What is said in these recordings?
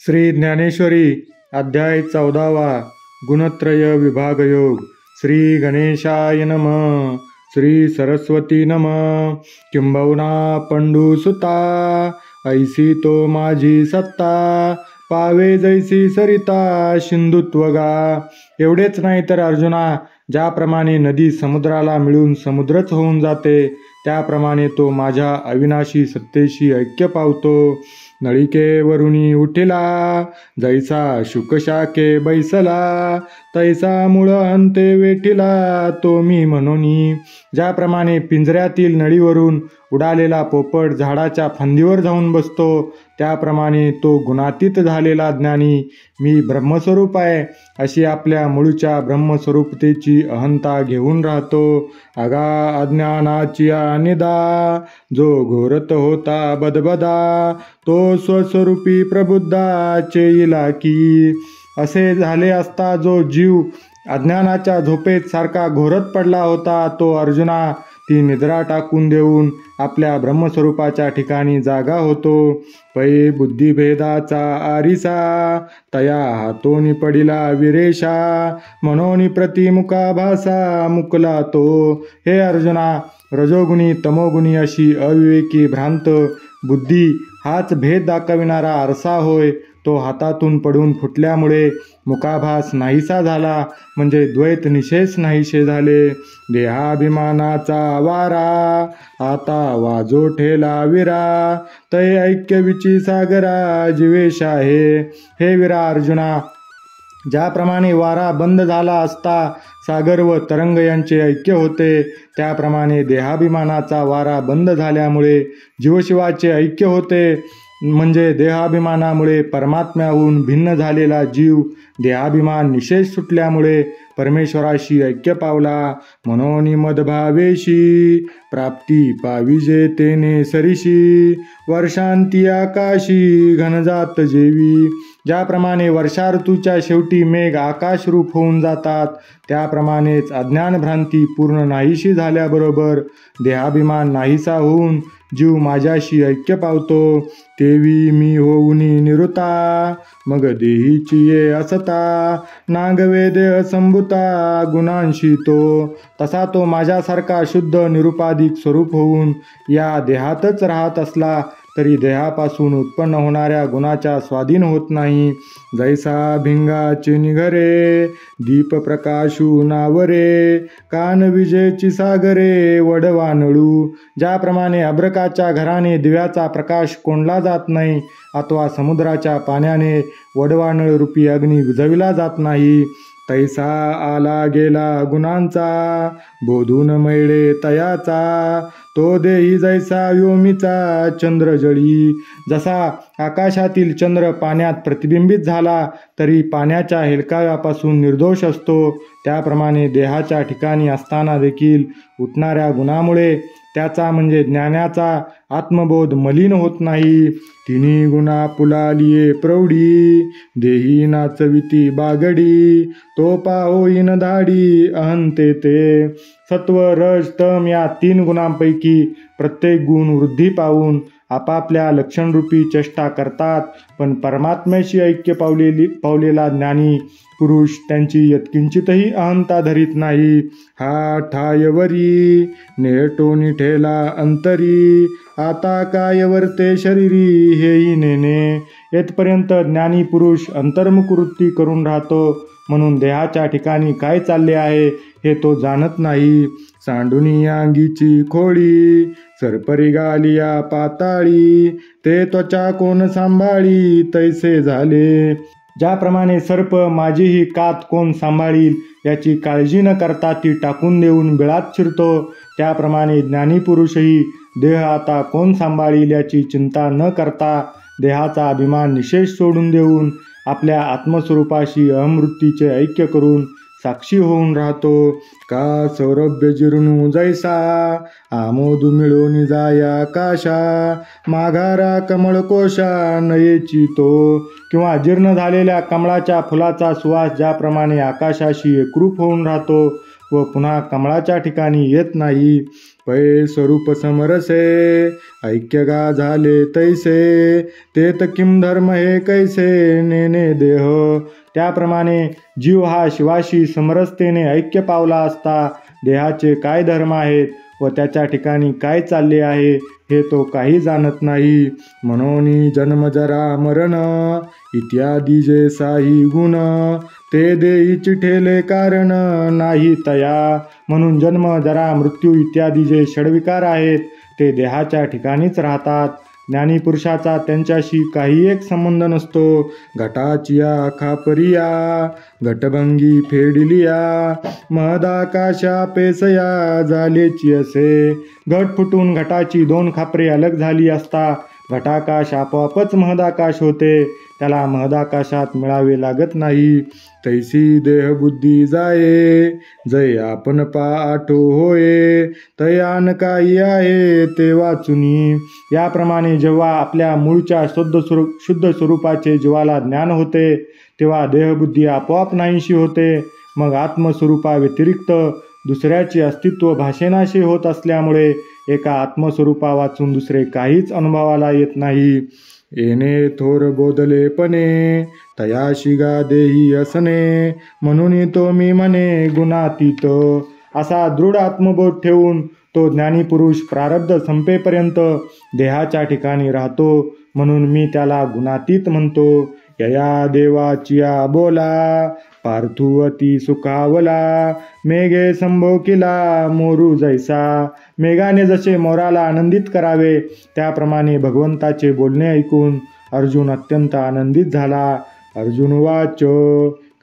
श्री ज्ञानेश्वरी अध्याय 14वा गुणत्रय विभागयोग. श्री गणेशाय नमः. श्री सरस्वती नमः. किंबहुना पंडुसुता ऐसी तो माझी सत्ता, पावे जैसी सरिता सिंधुत्वगा. एवढेच नाही तर अर्जुना, ज्याप्रमाणे नदी समुद्राला मिळून समुद्रच होऊन जाते, त्याप्रमाणे तो माझ्या अविनाशी सत्तेशी ऐक्य पावतो. नळिकेवरुनी उठिला जैसा शुकशाके बैसला, तैसा मूळ अंते वेठिला तो मी म्हणोनी. ज्याप्रमाणे पिंजऱ्यातील नळीवरून उडालेला पोपट झाडाच्या फांदीवर जाऊन बसतो, त्याप्रमाणे तो गुणातीत झालेला ज्ञानी मी ब्रह्मस्वरूप आहे, अशी आपल्या मूळच्या ब्रह्मस्वरूपतेची अहंता घेऊन राहतो. आगा अज्ञानाची निदा, जो घोरत होता बदबदा, तो स्वस्वरूपी प्रबुद्धाचे इला की. असे झाले असता जो जीव अज्ञानाच्या झोपेत सारखा घोरत पडला होता, तो अर्जुना ती निद्रा टाकून देऊन आपल्या ब्रह्मस्वरूपाच्या ठिकाणी जागा होतो. पै बुद्धिभेदाचा आरिसा, तया हातोनी पडिला विरेशा, मनोनी प्रतिमुखा भासा मुकला तो. हे अर्जुना, रजोगुणी तमोगुणी अशी अविवेकी भ्रांत बुद्धी हाच भेद दाखविणारा आरसा होय. तो हातातून पडून फुटल्यामुळे मुखाभास नाहीसा झाला, म्हणजे द्वैत निशेष नाहीसे झाले. देहाभिमानाचा वारा आता वाजो ठेला विरा, तै ऐक्यविची सागरा जीवेश आहे. हे विरा अर्जुना, ज्याप्रमाणे वारा बंद झाला असता सागर व तरंग यांचे ऐक्य होते, त्याप्रमाणे देहाभिमानाचा वारा बंद झाल्यामुळे जीवशिवाचे ऐक्य होते. म्हणजे देहाभिमानामुळे परमात्म्याहून भिन्न झालेला जीव देहाभिमान निशेष सुटल्यामुळे परमेश्वराशी ऐक्य पावला. मनोनी मदभावेशी, प्राप्ती पाविजे तेने सरीशी, वर्षांती आकाशी घनजात जेवी. ज्याप्रमाणे वर्षा ऋतूच्या शेवटी मेघ आकाश रूप होऊन जातात, त्याप्रमाणेच अज्ञानभ्रांती पूर्ण नाहीशी झाल्याबरोबर देहाभिमान नाहीसा होऊन जीव माझ्याशी ऐक्य पावतो. तेवी मी होऊनी निरुता, मग देहीची ये असता, नागवे देह संभूता गुणांशी तो. तसा तो माझ्यासारखा शुद्ध निरुपाधिक स्वरूप होऊन या देहातच राहत असला तरी देहापासून उत्पन्न होणाऱ्या गुणाच्या स्वाधीन होत नाही. जैसा भिंगाचे निघरे, दीप प्रकाशू नावरे, कान विजेची सागरे वडवा नळू. ज्याप्रमाणे अभ्रकाच्या घराने दिव्याचा प्रकाश कोंडला जात नाही, अथवा समुद्राच्या पाण्याने वडवानळ रूपी अग्नी विझविला जात नाही, तैसा आला गेला गुणांचा बोधून मैळे तयाचा, तो देही जैसा व्योमीचा चंद्रजळी. जसा आकाशातील चंद्र पाण्यात प्रतिबिंबित झाला तरी पाण्याच्या हेलकाव्यापासून निर्दोष असतो, त्याप्रमाणे देहाच्या ठिकाणी असताना देखील उठणाऱ्या गुणामुळे त्याचा म्हणजे ज्ञानाचा आत्मबोध मलिन होत नाही. तिन्ही गुणा पुलालिये प्रौढी, देही नाचविती बागडी, तो पाहोईन धाडी अहंते ते. सत्व रज तम या 3 गुणांपैकी प्रत्येक गुण वृद्धी पावून आपापल्या लक्षणरूपी चेष्टा करतात, पण परमात्म्याशी ऐक्य पावलेला ज्ञानी पुरुष त्यांची यत्किंचितही अहंता धरीत नाही. हा ठायवरी नेटोनी ठेला अंतरी, आता काय वर्ते शरीरी हेही नेने. येथपर्यंत ज्ञानी पुरुष अंतर्मुख वृत्ती करून राहतो, म्हणून देहाच्या ठिकाणी काय चालले आहे हे तो जाणत नाही. सांडुनी अंगीची खोळी, सरपरी गालिया पाताळी, ते त्वचा कोण सांभाळी तैसे झाले. ज्याप्रमाणे सर्प माझीही कात कोण सांभाळील याची काळजी न करता ती टाकून देऊन बिळात शिरतो, त्याप्रमाणे ज्ञानी पुरुषही देह आता कोण सांभाळील याची चिंता न करता देहाचा अभिमान निशेष सोडून देऊन आपल्या आत्मस्वरूपाशी अहमवृत्तीचे ऐक्य करून साक्षी होऊन राहतो. का सौरभ्य जिरणू जैसा, आमोदू मिळून जाया आकाशा, माघारा कमळ कोशा नयेची तो. किंवा जीर्ण झालेल्या कमळाच्या फुलाचा सुवास ज्याप्रमाणे आकाशाशी एकरूप होऊन राहतो व पुन्हा कमळाच्या ठिकाणी येत नाही, पै स्वरूप समरसे ऐक्य गा झाले तैसे तेत किम धर्म हे कैसे नेने देह. त्याप्रमाणे जीव हा शिवाशी समरसतेने ऐक्य पावला असता देहाचे काय धर्म आहेत व त्याच्या ठिकाणी काय चालले आहे हे तो काही जाणत नाही. म्हणून जन्म जरा मरण इत्यादी जे साही गुण ते देही चिठेले कारण नाही तया. म्हणून जन्म जरा मृत्यू इत्यादी जे षडविकार आहेत ते देहाच्या ठिकाणीच राहतात. ज्ञानी पुरुषाचा त्यांच्याशी काही एक संबंध नसतो. घटाचिया खापरिया घटभंगी फेडिलिया महदाकाशा पेसया झालेची असे. घट फुटून घटाची दोन खापरे अलग झाली असता घटाकाश आपोआपच महदाकाश होते. त्याला महदाकाशात मिळावे लागत नाही. तैसी देहबुद्धी जाये जय आपण पाठो होये तयान काही आहे ते वाचुनी. याप्रमाणे जेव्हा आपल्या मूळच्या शुद्ध स्वरूपाचे जीवाला ज्ञान होते तेव्हा देहबुद्धी आपोआप नाहीशी होते. मग आत्मस्वरूपाव्यतिरिक्त दुसऱ्याचे अस्तित्व भाषेनाशी होत असल्यामुळे एका आत्मस्वरूपा वाचून दुसरे काहीच अनुभवाला येत नाही. येणे थोर बोधलेपणे तयाशी गा देही असणे म्हणून तो मी म्हणे गुणातीत. असा दृढ आत्मबोध ठेवून तो ज्ञानी पुरुष प्रारब्ध संपेपर्यंत देहाच्या ठिकाणी राहतो. म्हणून मी त्याला गुणातीत म्हणतो. यया देवाचिया बोला पार्थुवती सुखावला मेघे संभोकिला मोरू जैसा. मेघाने जसे मोराला आनंदित करावे त्याप्रमाणे भगवंताचे बोलणे ऐकून अर्जुन अत्यंत आनंदित झाला. अर्जुन वाच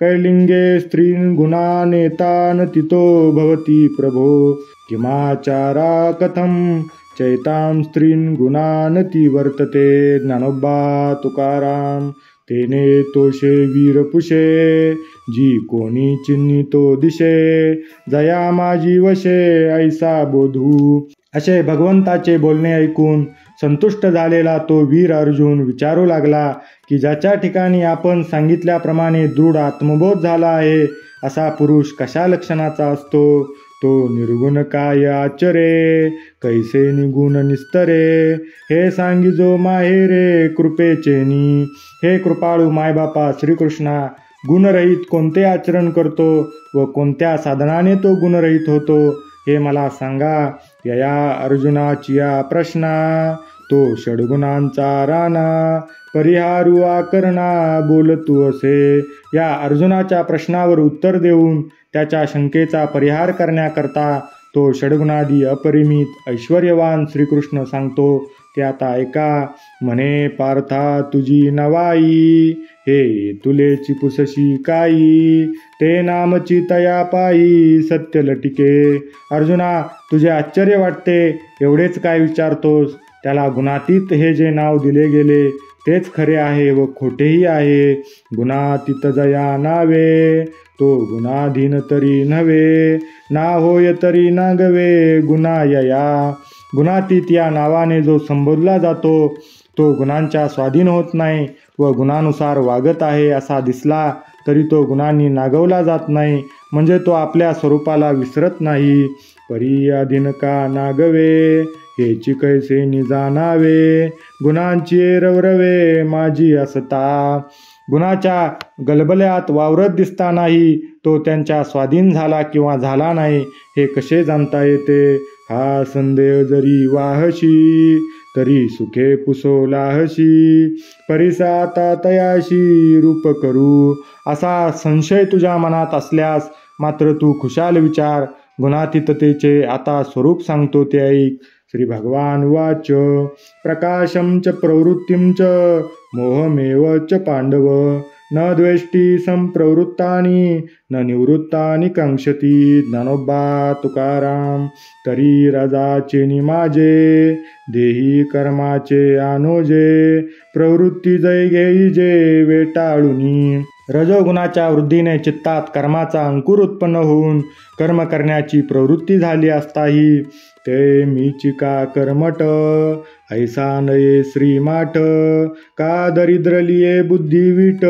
कैलिंगे स्त्रीन गुणानेतान तितो भवती प्रभो किमाचारा कथम चैतां स्त्रीन गुणानती वर्तते. ज्ञानोबा तुकाराम तेने तोषे वीर पुषे जी कोणी चिन्ही तो दिशे जया माझी वशे ऐसा बोधू. असे भगवंताचे बोलणे ऐकून संतुष्ट झालेला तो वीर अर्जुन विचारू लागला की ज्याच्या ठिकाणी आपण सांगितल्याप्रमाणे दृढ आत्मबोध झाला आहे असा पुरुष कशा लक्षणाचा असतो. तो निर्गुण काय आचरे कैसे निगुण निस्तरे हे सांगिजो माहेरे कृपेचेनी. हे कृपाळू मायबापा श्रीकृष्णा, गुणरहित कोणते आचरण करतो व कोणत्या साधनाने तो गुणरहित होतो हे मला सांगा. यया अर्जुनाचिया प्रश्ना तो षडगुणांचा राणा परिहारू आकरणा बोलतू असे. या अर्जुनाच्या प्रश्नावर उत्तर देऊन त्याच्या शंकेचा परिहार करण्याकरता तो षडगुणादी अपरिमित ऐश्वर्यवान श्रीकृष्ण सांगतो ते आता ऐका. म्हणे पार्था तुझी नवाई हे तुलेची पुसशी काई ते नामची तया पायी सत्य लटिके. अर्जुना, तुझे आश्चर्य वाटते एवढेच काय विचारतोस. त्याला गुणातीत हे जे नाव दिले गेले तेच खरे आहे व खोटेही आहे. गुणातीत जया नावे तो गुणाधीन तरी नव्हे ना होय तरी नागवे गुणायया. गुणातीत या नावाने जो संबोधला जातो तो गुणांच्या स्वाधीन होत नाही व गुणानुसार वागत आहे असा दिसला तरी तो गुणांनी नागवला जात नाही. म्हणजे तो आपल्या स्वरूपाला विसरत नाही. परी अधीन का नागवे हेची कैसे निजानावे गुणांची रवरवे माझी असता. गुणाच्या गलबल्यात वावरत दिसतानाही तो त्यांच्या स्वाधीन झाला किंवा झाला नाही हे कसे जाणता येते. हा संदेह जरी वाहशी तरी सुखे पुसोलाहशी परिसाता तयाशी रूप करू. असा संशय तुझ्या मनात असल्यास मात्र तू खुशाल विचार. गुणातीततेचे आता स्वरूप सांगतो ते ऐक. श्री भगवान वाच प्रकाशम च प्रवृत्तिं च मोहमेव च पांडव न द्वेष्टी संप्रवृत्तानि न निवृत्तानि कांक्षती. ज्ञानोबा तुकाराम तरी रजाचे निमाजे देही कर्माचे आनोजे प्रवृत्ती जय घेई जे वेटाळुनी. रजोगुणाच्या वृद्धीने चित्तात कर्माचा अंकुर उत्पन्न होऊन कर्म करण्याची प्रवृत्ती झाली असताही ते मीची का कर्मट ऐसा नये श्रीमाठ का दरिद्रलिये बुद्धी वीट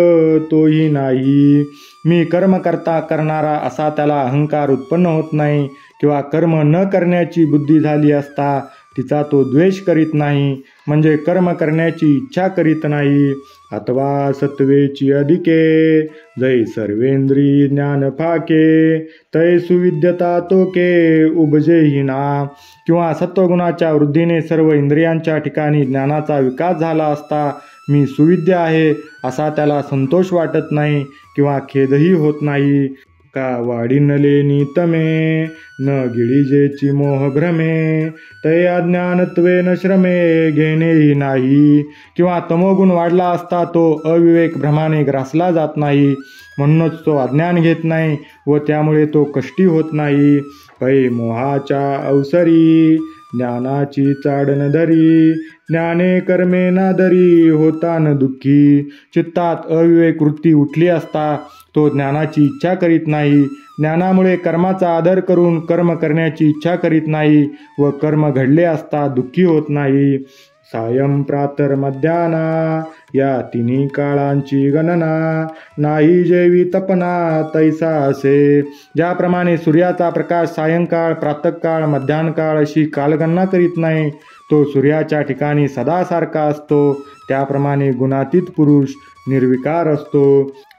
तोही नाही. मी कर्म करता करणारा असा त्याला अहंकार उत्पन्न होत नाही. किंवा कर्म न करण्याची बुद्धी झाली असता तिचा तो द्वेष करीत नाही, म्हणजे कर्म करण्याची इच्छा करीत नाही. अथवा सत्वेची अधिके जै सर्वेंद्रिय ज्ञान फाके तै सुविद्यता तोके उपजेही ना. किंवा सत्वगुणाच्या वृद्धीने सर्व इंद्रियांच्या ठिकाणी ज्ञानाचा विकास झाला असता मी सुविद्य आहे असा त्याला संतोष वाटत नाही किंवा खेदही होत नाही. का वाढिनले नीतमे न गिळिजेची मोह भ्रमे तै अज्ञानत्वे न श्रमे घेणेही नाही. किंवा तमोगुण वाढला असता तो अविवेक भ्रमाने ग्रासला जात नाही, म्हणूनच तो अज्ञान घेत नाही व त्यामुळे तो कष्टी होत नाही. पै मोहाच्या अवसरी ज्ञानाची चाडण धरी ज्ञाने कर्मे ना धरी होता न दुःखी. चित्तात अविवेक वृत्ती उठली असता तो ज्ञानाची इच्छा करीत नाही, ज्ञानामुळे कर्माचा आदर करून कर्म करण्याची इच्छा करीत नाही व कर्म घडले असता दुःखी होत नाही. सायं प्रातर मध्याना या तिन्ही काळांची गणना नाही जेवी तपना तैसा असे. ज्याप्रमाणे सूर्याचा प्रकाश सायंकाळ, प्रातःकाळ, मध्यान्हकाळ अशी कालगणना करीत नाही, तो सूर्याच्या ठिकाणी सदासारखा असतो, त्याप्रमाणे गुणातीत पुरुष निर्विकार असतो.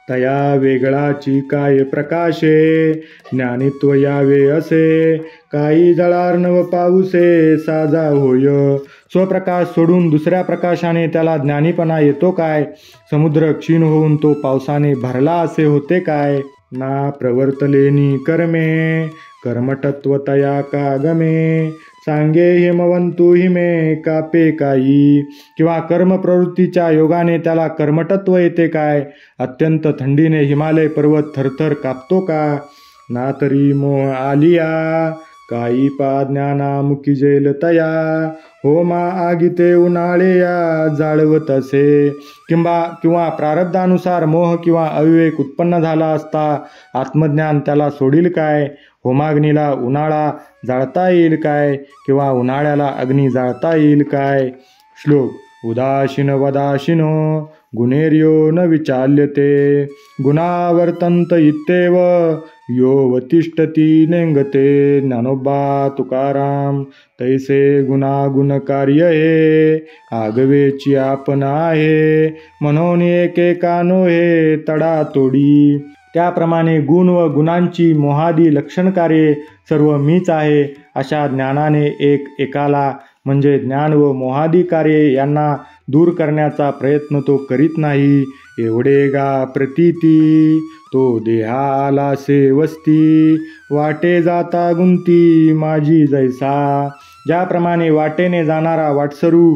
तया वेगळाची काय प्रकाशे ज्ञानित्व यावे असे काही जळार्णव पाऊसे साजा होय. स्वप्रकाश सोडून दुसऱ्या प्रकाशाने त्याला ज्ञानीपणा येतो काय? समुद्र क्षीण होऊन तो पावसाने भरला असे होते काय? ना प्रवर्तलेनी कर्मे कर्मटत्व तया का गमे सांगे हिमवंतु हिमे कापे काही. किंवा कर्म प्रवृत्तीच्या योगाने त्याला कर्मटत्व येते काय? अत्यंत थंडीने हिमालय पर्वत थरथर कापतो का? ना तरी मोह आलिया काही पा ज्ञाना मुखी जेल तया होमा आगीते उन्हाळे या जाळवत असे. किंवा प्रारब्धानुसार मोह किंवा अविवेक उत्पन्न झाला असता आत्मज्ञान त्याला सोडील काय? होमाग्नीला उन्हाळा जाळता येईल काय? किंवा उन्हाळ्याला अग्नी जाळता येईल काय? श्लोक उदासीन वदासीनो गुणेर्यो न विचाल्यते गुणावर्तंत इत्येव यो वतिष्ठती नेंगते. ज्ञानोबा तुकाराम तैसे गुणागुण कार्य हे आगवेची आपण आहे म्हणून एकेकानो हे तडा तोडी. त्याप्रमाणे गुण व गुणांची मोहादी लक्षणकार्ये सर्व मीच आहे अशा ज्ञानाने एकाला म्हणजे ज्ञान व मोहादी कार्ये यांना दूर करण्याचा प्रयत्न तो करीत नाही. एवढे गा प्रतीती तो देहा आलासे वस्ती वाटे जाता गुंती माझी जैसा. ज्याप्रमाणे वाटेने जाणारा वाटसरू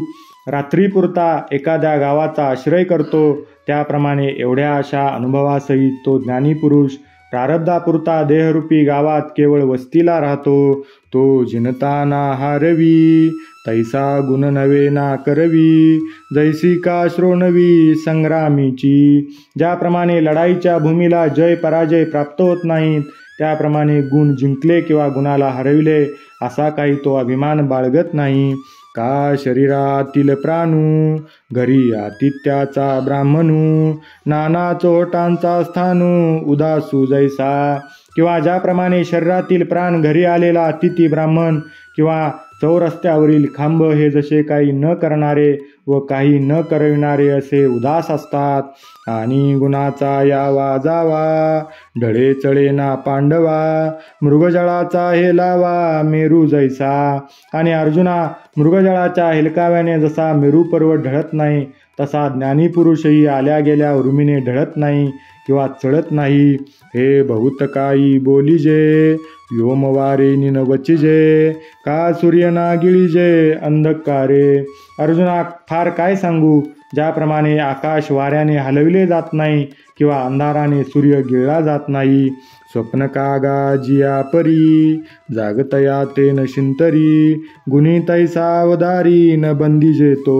रात्रीपुरता एखाद्या गावाचा आश्रय करतो, त्याप्रमाणे एवढ्या अशा अनुभवासहित तो ज्ञानीपुरुष प्रारब्धापुरता देहरूपी गावात केवळ वस्तीला राहतो. तो जिनताना हारवी तैसा गुण नवे ना करवी जैसी का श्रोणवी संग्रामीची. ज्याप्रमाणे लढाईच्या भूमीला जय पराजय प्राप्त होत नाहीत, त्याप्रमाणे गुण जिंकले किंवा गुणाला हरविले असा काही तो अभिमान बाळगत नाही. का शरीरातील प्राणू घरी आतिथ्याचा ब्राह्मणू नाना चोटांचा स्थानू उदासू जैसा. किंवा ज्याप्रमाणे शरीरातील प्राण घरी आलेला अतिथी ब्राह्मण किंवा चौरस्त्यावरील खांब हे जसे काही न करणारे व काही न करविणारे असे उदास असतात. आणि गुणाचा यावा जावा ढळे चळे ना पांडवा मृगजळाचा हेलावा मेरू जैसा. आणि अर्जुना, मृगजळाच्या हेलकाव्याने जसा मेरू पर्वत ढळत नाही तसा ज्ञानीपुरुषही आल्या गेल्या उर्मीने ढळत नाही किंवा चढत नाही. हे बहुत काही बोलिजे व्योमवारे निनवचिजे का सूर्य ना गिळिजे अंधकारे. अर्जुना, फार काय सांगू? ज्याप्रमाणे आकाश वाऱ्याने हलविले जात नाही किंवा अंधाराने सूर्य गिळला जात नाही. स्वप्न कागा जिया परी जागतया ते न शिंतरी गुणी तैसा अवधारी न बंदिजे तो.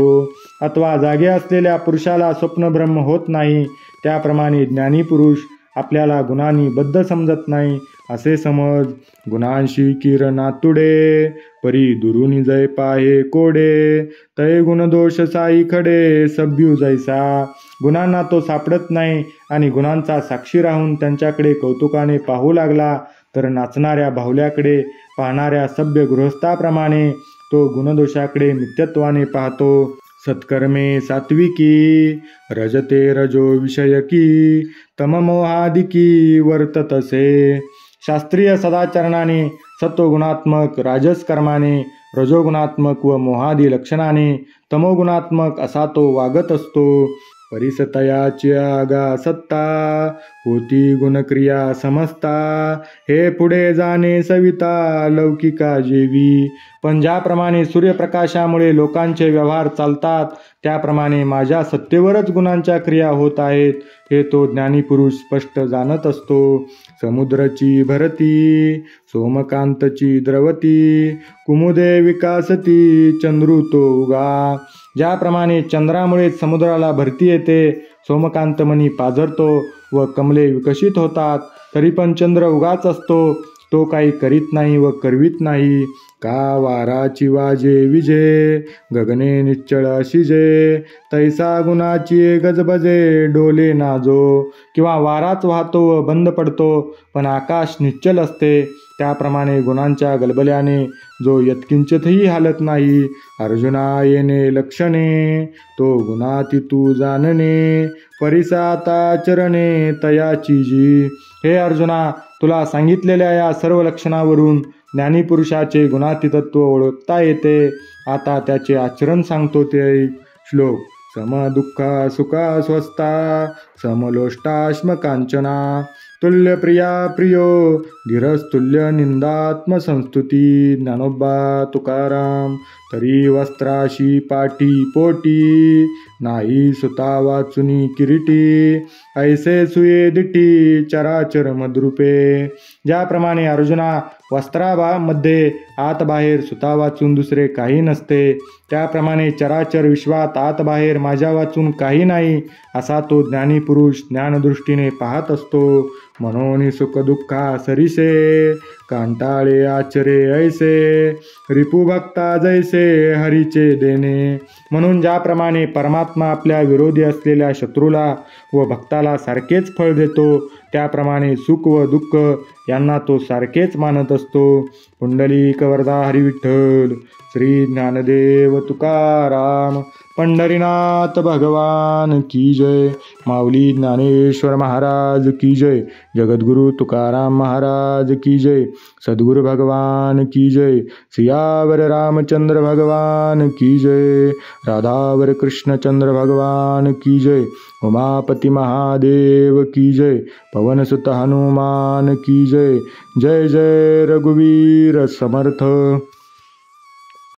अथवा जागे असलेल्या पुरुषाला स्वप्न ब्रह्म होत नाही, त्याप्रमाणे ज्ञानी पुरुष आपल्याला गुणांनी बद्ध समजत नाही असे समज. गुणांशी किरणातुडे परी दुरुनी जय पाहे कोडे तय गुणदोष साई खडे सभ्यू जैसा. गुणांना तो सापडत नाही आणि गुणांचा साक्षी राहून त्यांच्याकडे कौतुकाने पाहू लागला तर नाचणाऱ्या बाहुल्याकडे पाहणाऱ्या सभ्य गृहस्थाप्रमाणे तो गुणदोषाकडे मिथ्यत्वाने पाहतो. सत्कर्मे सात्विकी रजते रजो विषयकी तममोहादिकी वर्ततसे. शास्त्रीय सदाचरणाने सत्वगुणात्मक, राजस कर्माने रजोगुणात्मक व मोहादी लक्षणाने तमोगुणात्मक असा तो वागत असतो. परिसतयाची आगा सत्ता होती गुणक्रिया समजता. हे पुढे जाणे सविता लौकिका जेवी. पण ज्याप्रमाणे सूर्यप्रकाशामुळे लोकांचे व्यवहार चालतात त्याप्रमाणे माझ्या सत्तेवरच गुणांच्या क्रिया होत आहेत हे तो ज्ञानीपुरुष स्पष्ट जाणत असतो. समुद्रची भरती सोमकांतची द्रवती कुमुदे विकासती चंद्रुतो उगा. ज्याप्रमाणे चंद्रामुळे समुद्राला भरती येते, सोमकांतमणी पाझरतो व कमले विकसित होतात, तरी पण चंद्र उगाच असतो, तो काही करीत नाही व करवीत नाही. का वाराची वाजे विजे गगने निश्चळ शिजे तैसा गुणाची गजबजे डोले नाजो. किंवा वाराच वाहतो व बंद पडतो पण आकाश निश्चल असते, त्याप्रमाणे गुणांच्या गलबल्याने जो यत्किंचितही हालत नाही. अर्जुना येणे लक्षणे तो गुणाती तू जाणणे परिसाता चरणे तयाची जी. हे अर्जुना, तुला सांगितलेल्या या सर्व लक्षणावरून ज्ञानीपुरुषाचे गुणातीतत्व ओळखता येते. आता त्याचे आचरण सांगतो ते ऐक. श्लोक. समदुःखा सुखा स्वस्था समलोष्टाश्म कांचना तुल्यप्रिया प्रियो धीरस्तुल्य निंदात्मसंस्तुती. ज्ञानोबा तुकाराम. तरी वस्त्राशी पाटी पोटी नाही सुता वाचुनी किरीटी ऐसे सुये दिठी चराचर मद्रुपे. ज्याप्रमाणे अर्जुना वस्त्रामध्ये आत बाहेर सुता वाचून दुसरे काही नसते, त्याप्रमाणे चराचर विश्वात आत बाहेर माझ्या वाचून काही नाही असा तो ज्ञानीपुरुष ज्ञानदृष्टीने पाहत असतो. म्हणून सुखदुःखा सरिसे कांटाळे आचरे ऐसे रिपुभक्ता जैसे हरीचे देणे. म्हणून ज्याप्रमाणे परमात्मा आपल्या विरोधी असलेल्या शत्रूला व भक्ताला सारखेच फळ देतो, त्याप्रमाणे सुख व दुःख यांना तो सारखेच मानत असतो. पुंडलिक वरदा हरी विठ्ठल. श्री ज्ञानदेव तुकाराम. पंढरीनाथ भगवान की जय. माऊली ज्ञानेश्वर महाराज की जय. जगद्गुरु तुकाराम महाराज की जय. सद्गुरु भगवान की जय. सियावर रामचंद्र भगवान की जय. राधावर कृष्णचंद्र भगवान की जय. उमापति महादेव की जय. पवनसुत हनुमान की जय. जय जय रघुवीर समर्थ.